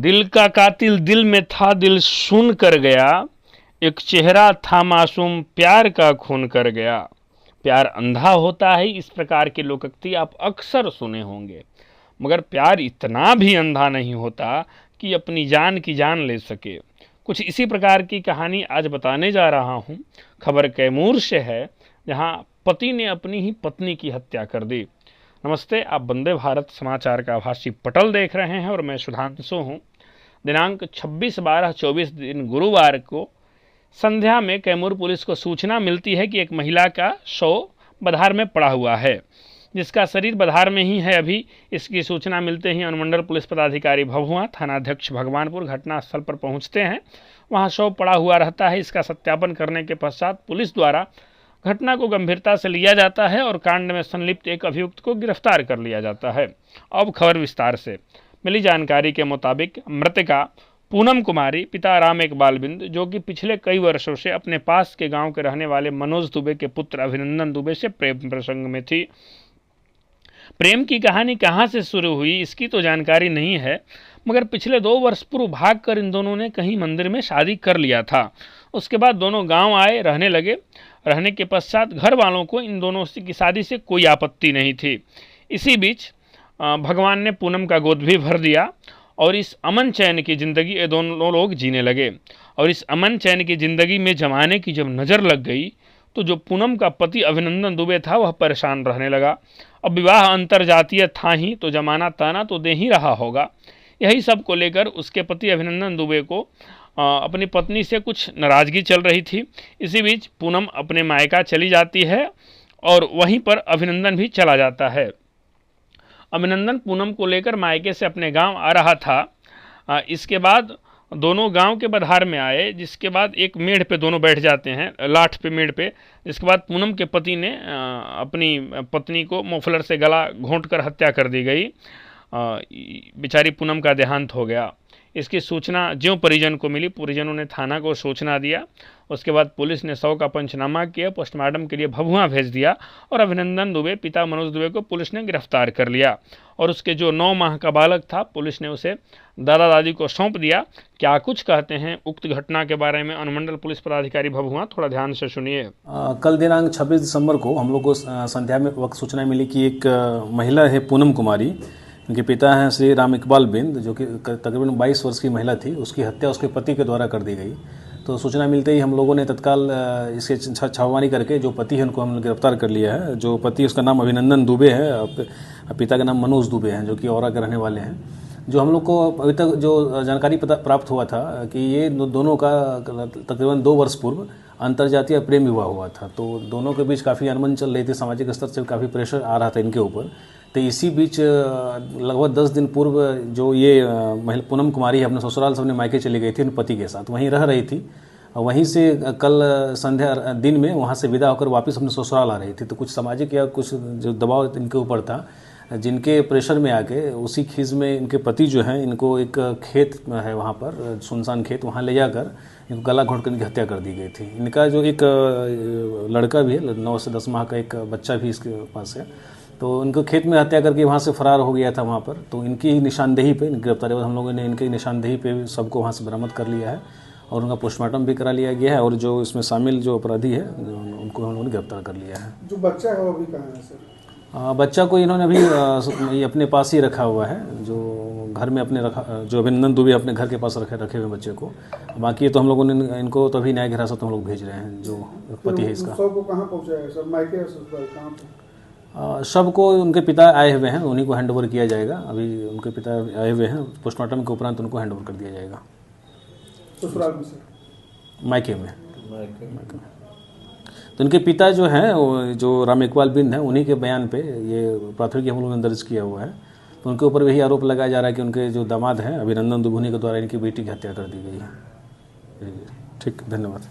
दिल का कातिल दिल में था, दिल सुन कर गया। एक चेहरा था मासूम, प्यार का खून कर गया। प्यार अंधा होता है, इस प्रकार के लोकोक्ति आप अक्सर सुने होंगे। मगर प्यार इतना भी अंधा नहीं होता कि अपनी जान की जान ले सके। कुछ इसी प्रकार की कहानी आज बताने जा रहा हूँ। खबर कैमूर से है, जहाँ पति ने अपनी ही पत्नी की हत्या कर दी। नमस्ते, आप वंदे भारत समाचार का आभासी पटल देख रहे हैं और मैं सुधांशु हूँ। दिनांक 26/12/24 दिन गुरुवार को संध्या में कैमूर पुलिस को सूचना मिलती है कि एक महिला का शव बधार में पड़ा हुआ है, जिसका शरीर बधार में ही है। अभी इसकी सूचना मिलते ही अनुमंडल पुलिस पदाधिकारी भभुआ, थानाध्यक्ष भगवानपुर घटनास्थल पर पहुंचते हैं। वहां शव पड़ा हुआ रहता है। इसका सत्यापन करने के पश्चात पुलिस द्वारा घटना को गंभीरता से लिया जाता है और कांड में संलिप्त एक अभियुक्त को गिरफ्तार कर लिया जाता है। अब खबर विस्तार से। मिली जानकारी के मुताबिक मृतका पूनम कुमारी, पिता राम इकबाल बिंद, जो कि पिछले कई वर्षों से अपने पास के गांव के रहने वाले मनोज दुबे के पुत्र अभिनंदन दुबे से प्रेम प्रसंग में थी। प्रेम की कहानी कहां से शुरू हुई इसकी तो जानकारी नहीं है, मगर पिछले 2 वर्ष पूर्व भागकर इन दोनों ने कहीं मंदिर में शादी कर लिया था। उसके बाद दोनों गांव आए, रहने लगे। रहने के पश्चात घर वालों को इन दोनों की शादी से कोई आपत्ति नहीं थी। इसी बीच भगवान ने पूनम का गोद भी भर दिया और इस अमन चैन की ज़िंदगी ये दोनों लोग जीने लगे। और इस अमन चैन की ज़िंदगी में जमाने की जब नज़र लग गई तो जो पूनम का पति अभिनंदन दुबे था वह परेशान रहने लगा। अब विवाह अंतरजातीय था ही तो जमाना ताना तो दे ही रहा होगा। यही सब को लेकर उसके पति अभिनंदन दुबे को अपनी पत्नी से कुछ नाराज़गी चल रही थी। इसी बीच पूनम अपने मायका चली जाती है और वहीं पर अभिनंदन भी चला जाता है। अभिनंदन पूनम को लेकर मायके से अपने गांव आ रहा था। इसके बाद दोनों गांव के बधार में आए, जिसके बाद एक मेढ़ पे दोनों बैठ जाते हैं, लाठ पे, मेढ़ पे। जिसके बाद पूनम के पति ने अपनी पत्नी को मोफलर से गला घोंट कर हत्या कर दी गई। बेचारी पूनम का देहांत हो गया। इसकी सूचना ज्यों परिजन को मिली, परिजनों ने थाना को सूचना दिया। उसके बाद पुलिस ने शव का पंचनामा किया, पोस्टमार्टम के लिए भभुआ भेज दिया और अभिनंदन दुबे, पिता मनोज दुबे को पुलिस ने गिरफ्तार कर लिया। और उसके जो 9 माह का बालक था, पुलिस ने उसे दादा दादी को सौंप दिया। क्या कुछ कहते हैं उक्त घटना के बारे में अनुमंडल पुलिस पदाधिकारी भभुआ, थोड़ा ध्यान से सुनिए। कल दिनांक 26 दिसंबर को हम लोग को संध्या में वक्त सूचना मिली कि एक महिला है पूनम कुमारी, उनके पिता हैं श्री राम इकबाल बिंद, जो कि तकरीबन 22 वर्ष की महिला थी। उसकी हत्या उसके पति के द्वारा कर दी गई। तो सूचना मिलते ही हम लोगों ने तत्काल इसके छापामारी करके जो पति है उनको हमने गिरफ्तार कर लिया है। जो पति, उसका नाम अभिनंदन दुबे है, पिता का नाम मनोज दुबे हैं, जो कि औरा के रहने वाले हैं। जो हम लोग को अभी तक जो जानकारी प्राप्त हुआ था कि ये दोनों का तकरीबन 2 वर्ष पूर्व अंतर्जातीय प्रेम विवाह हुआ था। तो दोनों के बीच काफ़ी अनबन चल रही थी, सामाजिक स्तर से काफ़ी प्रेशर आ रहा था इनके ऊपर। तो इसी बीच लगभग 10 दिन पूर्व जो ये महिला पूनम कुमारी है, अपने ससुराल से अपने मायके चली गई थी अपने पति के साथ, वहीं रह रही थी। वहीं से कल संध्या दिन में वहाँ से विदा होकर वापस अपने ससुराल आ रही थी। तो कुछ सामाजिक या कुछ जो दबाव इनके ऊपर था, जिनके प्रेशर में आके उसी खीज में इनके पति जो हैं, इनको एक खेत है वहाँ पर, सुनसान खेत, वहाँ ले जाकर इनको गला घोंट कर इनकी हत्या कर दी गई थी। इनका जो एक लड़का भी है, 9 से 10 माह का एक बच्चा भी इसके पास है। तो इनको खेत में हत्या करके वहाँ से फरार हो गया था वहाँ पर। तो इनकी निशानदेही पे गिरफ्तारी हम लोगों ने इनकी निशानदेही पे सबको वहाँ से बरामद कर लिया है और उनका पोस्टमार्टम भी करा लिया गया है। और जो इसमें शामिल जो अपराधी है उनको हम लोगों ने गिरफ्तार कर लिया है। जो बच्चा है वो अभी कहाँ है सर? बच्चा को इन्होंने अभी अपने पास ही रखा हुआ है, जो घर में अपने रखा, जो अभिनंदन दुबे अपने घर के पास रखे हुए बच्चे को। बाकी तो हम लोगों ने इनको तो अभी न्यायिक हिरासत हम लोग भेज रहे हैं, जो पति है इसका। शव को कहाँ पहुँचाया सर? मायके या ससुराल, कहाँ पे? शव को उनके पिता आए हुए हैं, उन्हीं को हैंडओवर किया जाएगा। अभी उनके पिता आए हुए हैं, पोस्टमार्टम के उपरांत उनको हैंडओवर कर दिया जाएगा। ससुराल में सर? मायके में। तो इनके पिता जो हैं, जो राम इकबाल बिंद हैं, उन्हीं के बयान पे ये प्राथमिकी हम लोगों ने दर्ज किया हुआ है। तो उनके ऊपर वही आरोप लगाया जा रहा है कि उनके जो दामाद हैं अभिनंदन दुबे के द्वारा इनकी बेटी की हत्या कर दी गई है। ठीक, धन्यवाद।